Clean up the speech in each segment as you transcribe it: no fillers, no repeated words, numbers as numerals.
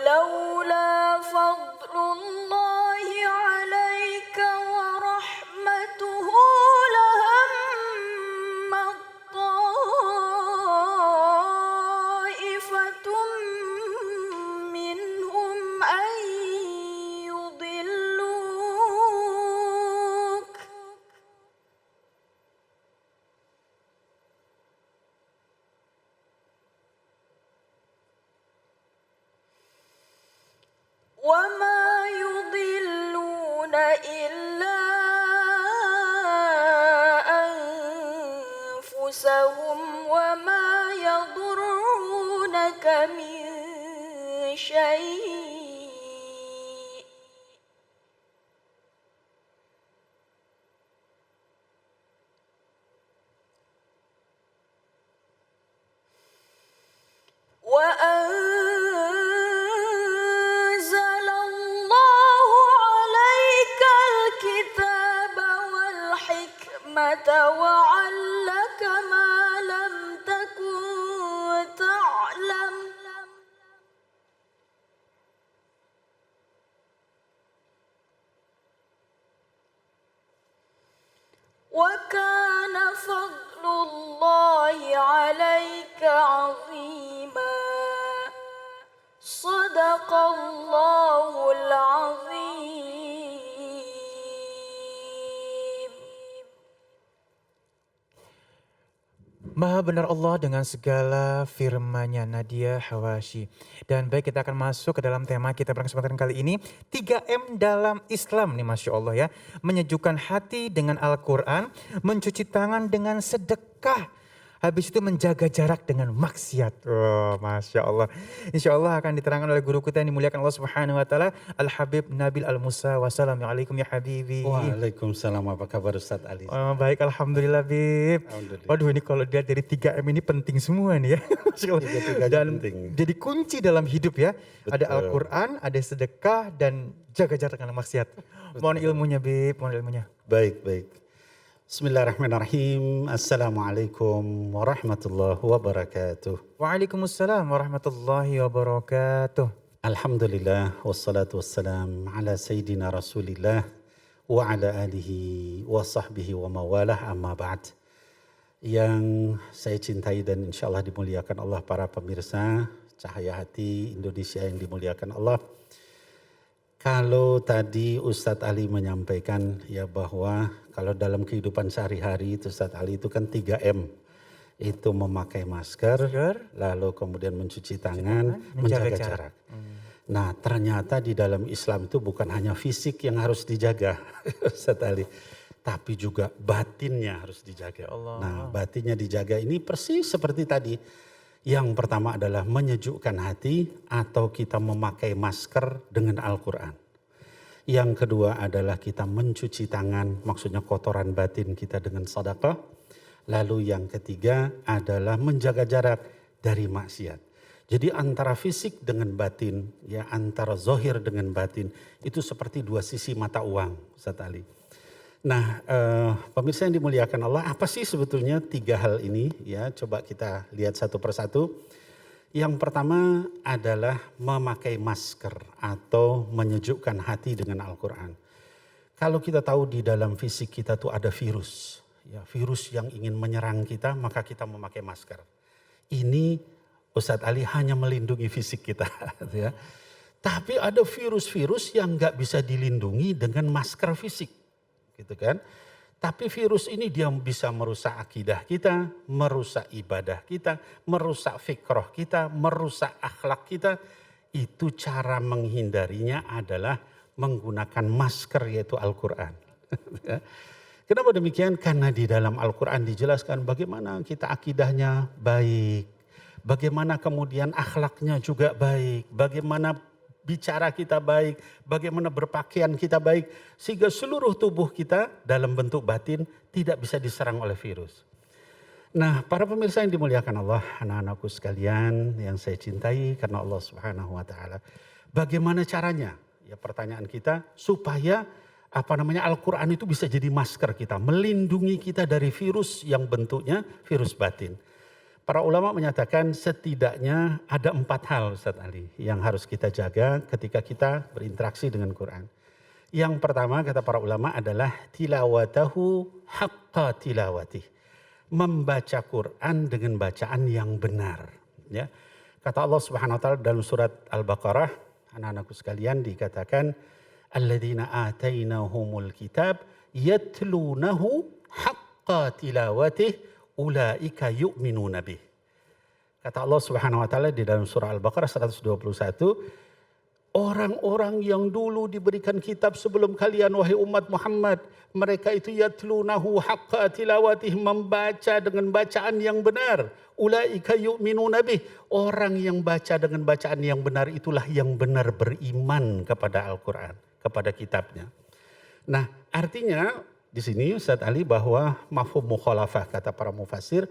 ولولا فضل الله عليك ورحمته لهم طائفة منهم أن يضلوك وما يضلون إلا أنفسهم وما يضرونك من شيء وأنزل الله عليك الكتاب والحكمة وعلمك ما لم تكن تعلم وكان فضل الله عليك عظيما صدق الله العظيم. Maha benar Allah dengan segala firman-Nya, Nadia Hawashi. Dan baik, kita akan masuk ke dalam tema kita pada kesempatan kali ini. 3M dalam Islam nih, Masya Allah ya. Menyejukkan hati dengan Al-Quran, mencuci tangan dengan sedekah. Habis itu menjaga jarak dengan maksiat. Oh, Masya Allah. Insya Allah akan diterangkan oleh guru kita yang dimuliakan Allah Subhanahu Wa Taala, Al-Habib Nabil Al-Musa. Wassalamualaikum ya Habibi. Waalaikumsalam, apa kabar Ustadz Ali? Oh, baik, Alhamdulillah Bib. Alhamdulillah. Waduh, ini kalau dilihat dari 3M ini penting semua nih ya. Dan penting. jadi kunci dalam hidup ya. Ada Betul. Al-Quran, ada sedekah, dan jaga jarak dengan maksiat. Mohon ilmunya Bib, mohon ilmunya. Baik. Bismillahirrahmanirrahim. Assalamualaikum warahmatullahi wabarakatuh. Waalaikumsalam warahmatullahi wabarakatuh. Alhamdulillah, wassalatu wassalam ala Sayyidina Rasulillah wa ala alihi wa sahbihi wa mawalah, amma ba'd. Yang saya cintai dan insya Allah dimuliakan Allah, para pemirsa Cahaya Hati Indonesia yang dimuliakan Allah. Kalau tadi Ustadz Ali menyampaikan ya bahwa kalau dalam kehidupan sehari-hari itu Ustadz Ali itu kan 3M. Itu memakai masker, lalu kemudian mencuci tangan, menjaga jarak. Nah, ternyata di dalam Islam itu bukan hanya fisik yang harus dijaga, Ustadz Ali, tapi juga batinnya harus dijaga. Allah. Nah, batinnya dijaga ini persis seperti tadi. Yang pertama adalah menyejukkan hati atau kita memakai masker dengan Al-Quran. Yang kedua adalah kita mencuci tangan, maksudnya kotoran batin kita dengan sedekah. Lalu yang ketiga adalah menjaga jarak dari maksiat. Jadi antara fisik dengan batin, ya antara zahir dengan batin, itu seperti dua sisi mata uang, Ustaz Ali. Nah, pemirsa yang dimuliakan Allah, apa sih sebetulnya tiga hal ini? Ya, coba kita lihat satu persatu. Yang pertama adalah memakai masker atau menyejukkan hati dengan Al-Quran. Kalau kita tahu di dalam fisik kita tuh ada virus, ya virus yang ingin menyerang kita, maka kita memakai masker. Ini Ustadz Ali hanya melindungi fisik kita, ya. Tapi ada virus-virus yang nggak bisa dilindungi dengan masker fisik. Gitu kan. Tapi virus ini dia bisa merusak akidah kita, merusak ibadah kita, merusak fikrah kita, merusak akhlak kita. Itu cara menghindarinya adalah menggunakan masker, yaitu Al-Quran. Kenapa demikian? Karena di dalam Al-Quran dijelaskan bagaimana kita akidahnya baik, bagaimana kemudian akhlaknya juga baik, bagaimana bicara kita baik, bagaimana berpakaian kita baik, sehingga seluruh tubuh kita dalam bentuk batin tidak bisa diserang oleh virus. Nah, para pemirsa yang dimuliakan Allah, anak-anakku sekalian yang saya cintai karena Allah Subhanahu wa Ta'ala. Bagaimana caranya? Ya, pertanyaan kita supaya Al-Quran itu bisa jadi masker kita, melindungi kita dari virus yang bentuknya virus batin. Para ulama menyatakan setidaknya ada 4 hal Ustaz Ali yang harus kita jaga ketika kita berinteraksi dengan Quran. Yang pertama kata para ulama adalah tilawatahu haqqa tilawatih. Membaca Quran dengan bacaan yang benar. Ya. Kata Allah Subhanahu wa taala dalam surat Al-Baqarah, anak-anakku sekalian dikatakan alladzina atainahumul kitab yatlunahu haqqa tilawatih ulaika yu'minuna bih. Kata Allah Subhanahu wa taala di dalam surah Al-Baqarah 121, orang-orang yang dulu diberikan kitab sebelum kalian wahai umat Muhammad, mereka itu yatlunahu haqqa tilawatih, membaca dengan bacaan yang benar. Ulaika yu'minuna bih. Orang yang baca dengan bacaan yang benar itulah yang benar beriman kepada Al-Qur'an, kepada kitabnya. Nah, artinya di sini Ustaz Ali bahwa mafhum mukhalafah kata para mufassir,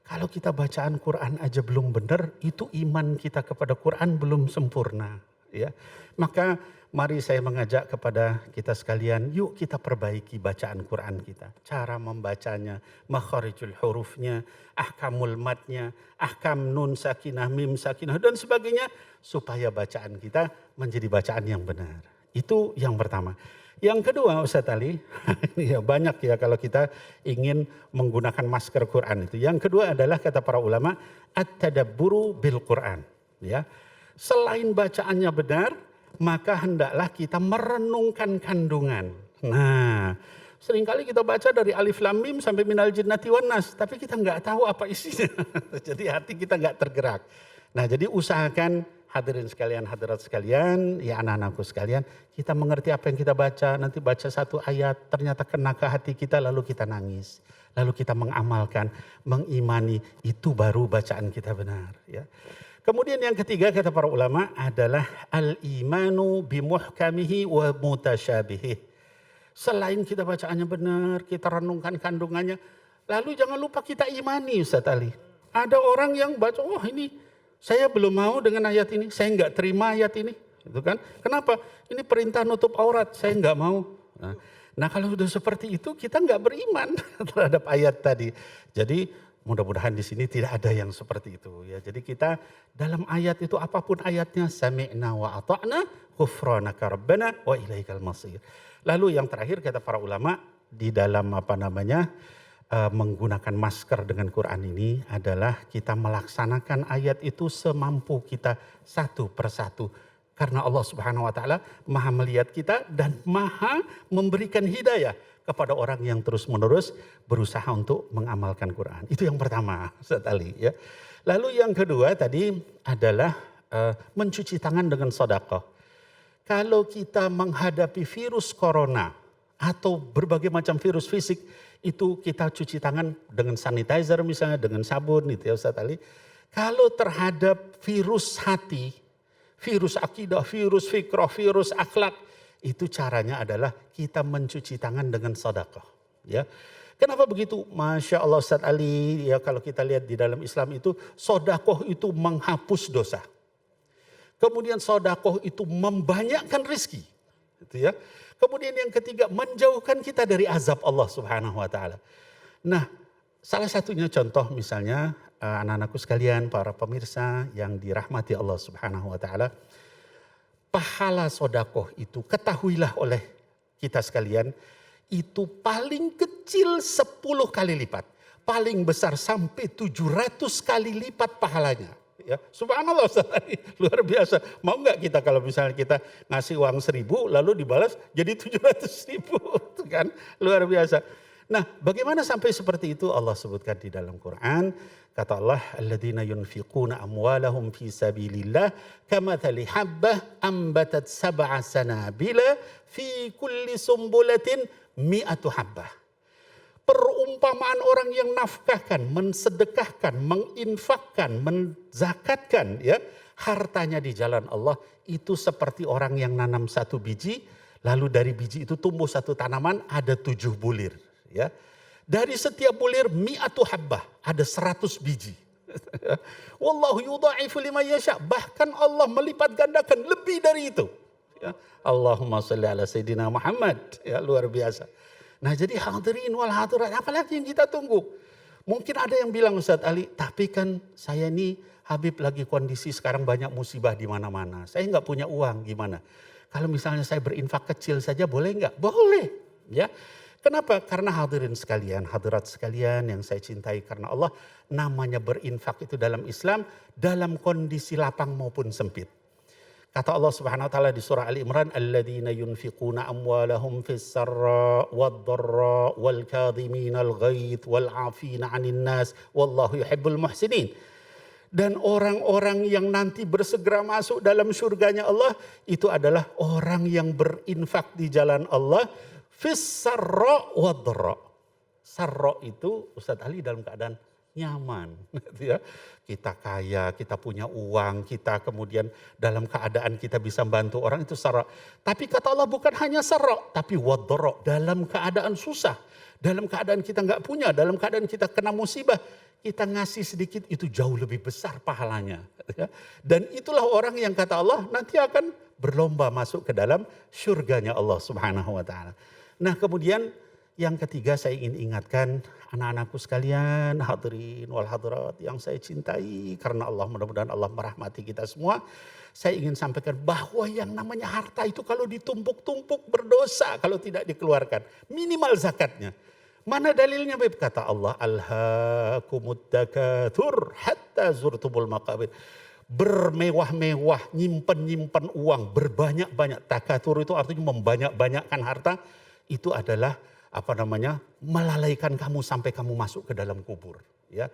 kalau kita bacaan Quran aja belum benar, itu iman kita kepada Quran belum sempurna. Ya, maka mari saya mengajak kepada kita sekalian, yuk kita perbaiki bacaan Quran kita. Cara membacanya, makharijul hurufnya, ahkamul matnya, ahkam nun sakinah, mim sakinah dan sebagainya. Supaya bacaan kita menjadi bacaan yang benar. Itu yang pertama. Yang kedua Ustaz Ali, ya banyak ya kalau kita ingin menggunakan masker Quran itu. Yang kedua adalah kata para ulama, at-tadabburu bil Quran. Ya. Selain bacaannya benar, maka hendaklah kita merenungkan kandungan. Nah, seringkali kita baca dari alif lam mim sampai minal jinnati wan nas, tapi kita nggak tahu apa isinya. Jadi hati kita nggak tergerak. Nah, jadi usahakan hadirin sekalian, hadirat sekalian, ya anak-anakku sekalian, kita mengerti apa yang kita baca. Nanti baca satu ayat, ternyata kena ke hati kita, lalu kita nangis. Lalu kita mengamalkan, mengimani, itu baru bacaan kita benar. Ya. Kemudian yang ketiga kata para ulama adalah al-imanu bimuhkamihi wa mutasyabihi. Selain kita bacaannya benar, kita renungkan kandungannya, lalu jangan lupa kita imani Ustaz Ali. Ada orang yang baca, oh ini saya belum mau dengan ayat ini, saya enggak terima ayat ini. Gitu kan? Kenapa? Ini perintah nutup aurat, saya enggak mau. Nah kalau sudah seperti itu kita enggak beriman terhadap ayat tadi. Jadi mudah-mudahan di sini tidak ada yang seperti itu ya. Jadi kita dalam ayat itu apapun ayatnya, sami'na wa ata'na ghufranaka rabbana wa ilaikal masir. Lalu yang terakhir kata para ulama di dalam menggunakan masker dengan Quran ini adalah kita melaksanakan ayat itu semampu kita satu persatu. Karena Allah Subhanahu wa taala Maha melihat kita dan Maha memberikan hidayah kepada orang yang terus-menerus berusaha untuk mengamalkan Quran. Itu yang pertama, Ustaz Ali ya. Lalu yang kedua tadi adalah mencuci tangan dengan sedekah. Kalau kita menghadapi virus corona atau berbagai macam virus fisik, itu kita cuci tangan dengan sanitizer misalnya, dengan sabun gitu ya Ustaz Ali. Kalau terhadap virus hati, virus akidah, virus fikrah, virus akhlak, itu caranya adalah kita mencuci tangan dengan sedekah. Ya. Kenapa begitu? Masya Allah Ustaz Ali, ya kalau kita lihat di dalam Islam itu, sedekah itu menghapus dosa. Kemudian sedekah itu membanyakkan rezeki. Gitu ya. Kemudian yang ketiga, menjauhkan kita dari azab Allah Subhanahu wa taala. Nah, salah satunya contoh misalnya anak-anakku sekalian, para pemirsa yang dirahmati Allah Subhanahu wa taala, pahala sedekah itu ketahuilah oleh kita sekalian, itu paling kecil 10 kali lipat. Paling besar sampai 700 kali lipat pahalanya. Ya, subhanallah luar biasa. Mau nggak kita kalau misalnya kita ngasih uang 1.000 lalu dibalas jadi 700.000 kan? Luar biasa. Nah, bagaimana sampai seperti itu? Allah sebutkan di dalam Quran. Kata Allah, alladzina yunfiquna amwalahum fi sabilillah kamathali habbah ambatat sab'a sanabila fi kulli sumbulatin mi'atu habbah. Perumpamaan orang yang nafkahkan, mensedekahkan, menginfakkan, menzakatkan ya hartanya di jalan Allah itu seperti orang yang nanam 1 biji, lalu dari biji itu tumbuh 1 tanaman ada 7 bulir ya. Dari setiap bulir mi'atu habbah, ada 100 biji. Wallahu yudha'ifu liman yasha, bahkan Allah melipat gandakan lebih dari itu. Ya. Allahumma shalli ala sayyidina Muhammad, ya luar biasa. Nah jadi hadirin wal hadirat, apalagi yang kita tunggu? Mungkin ada yang bilang Ustadz Ali, tapi kan saya ini Habib lagi kondisi sekarang banyak musibah di mana-mana. Saya nggak punya uang, gimana? Kalau misalnya saya berinfak kecil saja boleh nggak? Boleh. Ya. Kenapa? Karena hadirin sekalian, hadirat sekalian yang saya cintai karena Allah. Namanya berinfak itu dalam Islam dalam kondisi lapang maupun sempit. Kata Allah Subhanahu wa taala di surah Ali Imran, "Alladzina yunfiquna amwalahum fis sarra wad dharra wal kadhiminal ghaidh wal 'afina 'anil nas wallahu yuhibbul muhsinin." Dan orang-orang yang nanti bersegera masuk dalam surganya Allah itu adalah orang yang berinfak di jalan Allah fis sarra wad dharra. Sarra itu Ustaz Ali dalam keadaan nyaman, gitu ya. Kita kaya, kita punya uang, kita kemudian dalam keadaan kita bisa bantu orang itu sarra. Tapi kata Allah bukan hanya sarra, tapi wadharra, dalam keadaan susah, dalam keadaan kita nggak punya, dalam keadaan kita kena musibah, kita ngasih sedikit itu jauh lebih besar pahalanya. Dan itulah orang yang kata Allah nanti akan berlomba masuk ke dalam surganya Allah Subhanahu wa taala. Nah, kemudian yang ketiga saya ingin ingatkan anak-anakku sekalian, hadirin wal hadirat yang saya cintai karena Allah, mudah-mudahan Allah merahmati kita semua. Saya ingin sampaikan bahwa yang namanya harta itu kalau ditumpuk-tumpuk berdosa kalau tidak dikeluarkan. Minimal zakatnya. Mana dalilnya Beb? Kata Allah, alhaakumut takatsur hatta zurtumul maqabir. Bermewah-mewah, nyimpen-nyimpen uang, berbanyak-banyak. Takatsur itu artinya membanyak-banyakkan harta. Itu adalah melalaikan kamu sampai kamu masuk ke dalam kubur. Ya,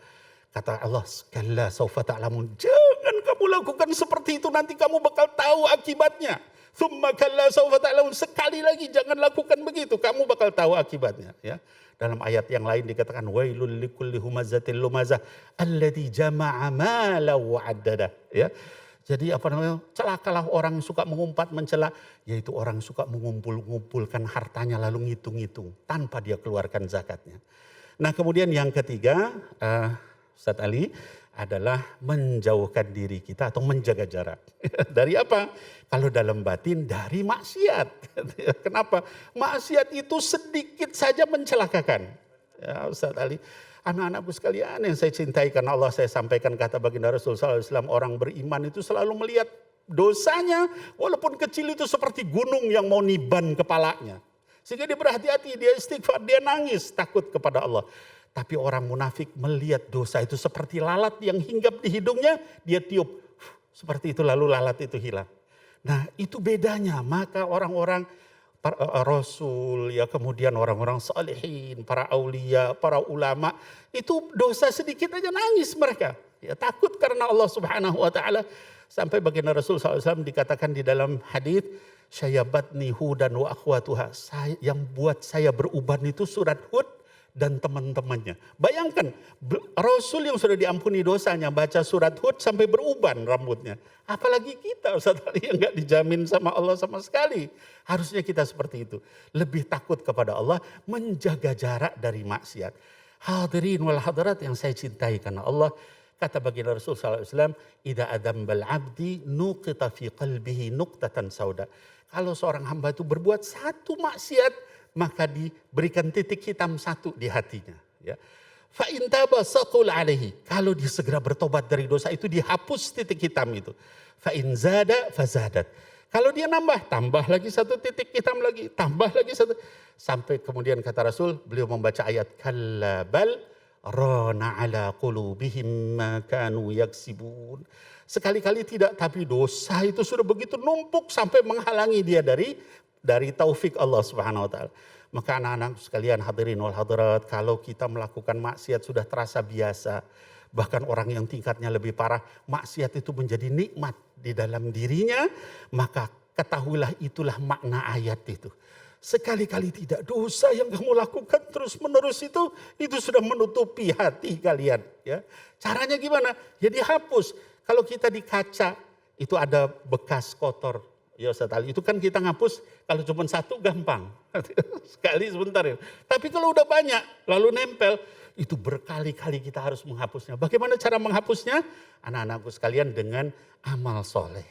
kata Allah, kalla saufa ta'lamun. Jangan kamu lakukan seperti itu, nanti kamu bakal tahu akibatnya. Tsumma kalla saufa ta'lamun. Sekali lagi jangan lakukan begitu, kamu bakal tahu akibatnya. Ya, dalam ayat yang lain dikatakan wailul likulli humazatil lumazah alladzi jama'a mala wa 'addada. Ya. Jadi celakalah orang yang suka mengumpat mencela, yaitu orang suka mengumpulkan hartanya lalu ngitung-ngitung tanpa dia keluarkan zakatnya. Nah, kemudian yang ketiga, Ustadz Ali, adalah menjauhkan diri kita atau menjaga jarak. Dari apa? Kalau dalam batin dari maksiat. Kenapa? Maksiat itu sedikit saja mencelakakan. Ya, Ustadz Ali. Anak-anakku sekalian yang saya cintai karena Allah, saya sampaikan kata baginda Rasul SAW, orang beriman itu selalu melihat dosanya walaupun kecil itu seperti gunung yang mau niban kepalanya. Sehingga dia berhati-hati, dia istighfar, dia nangis takut kepada Allah. Tapi orang munafik melihat dosa itu seperti lalat yang hinggap di hidungnya, dia tiup. Seperti itu lalu lalat itu hilang. Nah, itu bedanya. Maka orang-orang Rasul, ya kemudian orang-orang salihin, para aulia, para ulama, itu dosa sedikit aja nangis mereka. Ya, takut karena Allah Subhanahu wa taala. Sampai baginda Rasul SAW dikatakan di dalam hadis, syayabatni Hudan wa akhwatuha. Yang buat saya beruban itu surat Hud dan teman-temannya. Bayangkan Rasul yang sudah diampuni dosanya baca surat Hud sampai beruban rambutnya. Apalagi kita Ustaz Ali yang gak dijamin sama Allah sama sekali. Harusnya kita seperti itu. Lebih takut kepada Allah, menjaga jarak dari maksiat. Hadirin wal hadirat yang saya cintai karena Allah. Kata baginda Rasul SAW, idza adambal abdi nuqita fi qalbihi nuqtatan sauda. Kalau seorang hamba itu berbuat satu maksiat, maka diberikan titik hitam satu di hatinya. Ya. Fa in taba saqul alaihi. Kalau dia segera bertobat dari dosa itu dihapus titik hitam itu. Fa in zada fazadat. Kalau dia tambah lagi satu titik hitam lagi, tambah lagi satu. Sampai kemudian kata Rasul, beliau membaca ayat kalla bal rana ala qulubihim ma kanu yaksibun. Sekali-kali tidak, tapi dosa itu sudah begitu numpuk sampai menghalangi dia dari taufik Allah Subhanahu wa taala. Maka anak-anak sekalian hadirin wal hadirat, kalau kita melakukan maksiat sudah terasa biasa, bahkan orang yang tingkatnya lebih parah, maksiat itu menjadi nikmat di dalam dirinya, maka ketahuilah itulah makna ayat itu. Sekali-kali tidak, dosa yang kamu lakukan terus-menerus itu sudah menutupi hati kalian. Ya. Caranya gimana? Ya dihapus. Kalau kita di kaca itu ada bekas kotor, ya Ustaz Ali, itu kan kita ngapus kalau cuma satu gampang. Sekali sebentar ya. Tapi kalau udah banyak lalu nempel, itu berkali-kali kita harus menghapusnya. Bagaimana cara menghapusnya? Anak-anakku sekalian dengan amal soleh.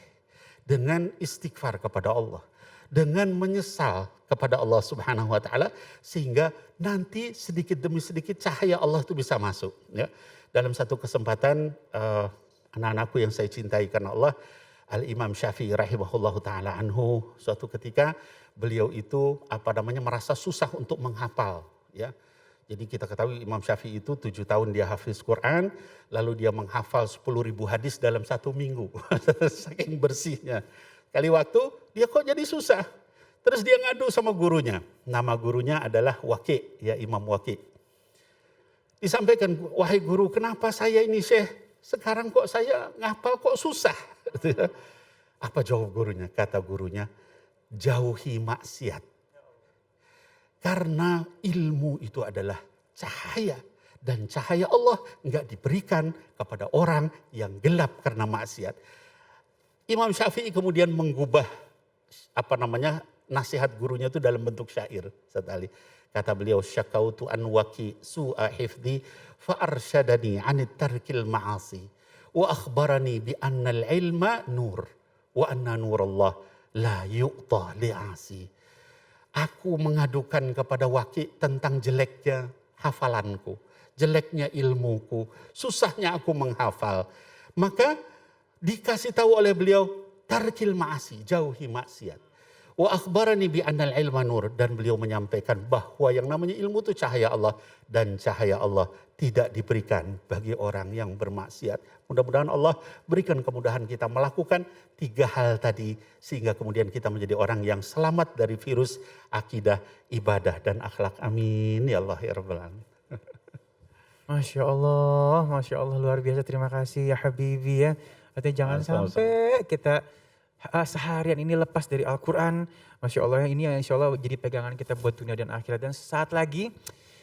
Dengan istighfar kepada Allah. dengan menyesal kepada Allah Subhanahu wa taala sehingga nanti sedikit demi sedikit cahaya Allah itu bisa masuk ya. Dalam satu kesempatan anak-anakku yang saya cintai karena Allah, Al-Imam Syafi'i rahimahullahu taala anhu, suatu ketika beliau itu merasa susah untuk menghafal ya. Jadi kita ketahui Imam Syafi'i itu 7 tahun dia hafiz Quran, lalu dia menghafal 10.000 hadis dalam 1 minggu. Saking bersihnya. Kali waktu dia kok jadi susah. Terus dia ngadu sama gurunya. Nama gurunya adalah Waqi', ya Imam Waqi'. Disampaikan, wahai guru, kenapa saya ini Syekh? Sekarang kok saya ngapal kok susah. Apa jawab gurunya? Kata gurunya, jauhi maksiat. Karena ilmu itu adalah cahaya. Dan cahaya Allah enggak diberikan kepada orang yang gelap karena maksiat. Imam Syafi'i kemudian mengubah nasihat gurunya itu dalam bentuk syair. Kata beliau, syakautu an waqi su'a hifdi fa arsyadani anit tarkil ma'asi wa akhbarani bi annal ilma nur wa anna nurallah la yu'ta li'asi. Aku mengadukan kepada Waqi' tentang jeleknya hafalanku, jeleknya ilmuku, susahnya aku menghafal. Maka dikasih tahu oleh beliau, tarkil ma'asi, jauhi maksiat. Wa akhbarani bi annal ilma nur, dan beliau menyampaikan bahwa yang namanya ilmu itu cahaya Allah, dan cahaya Allah tidak diberikan bagi orang yang bermaksiat. Mudah-mudahan Allah berikan kemudahan kita melakukan 3 hal tadi sehingga kemudian kita menjadi orang yang selamat dari virus akidah, ibadah dan akhlak. Amin ya Allah ya Rabbal alamin. Masya Allah luar biasa, terima kasih ya Habibi ya. Artinya jangan sampai kita seharian ini lepas dari Al-Quran. Masya Allah, ini insya Allah jadi pegangan kita buat dunia dan akhirat. Dan saat lagi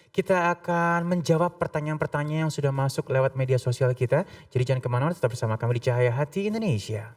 kita akan menjawab pertanyaan-pertanyaan yang sudah masuk lewat media sosial kita. Jadi jangan kemana-mana, tetap bersama kami di Cahaya Hati Indonesia.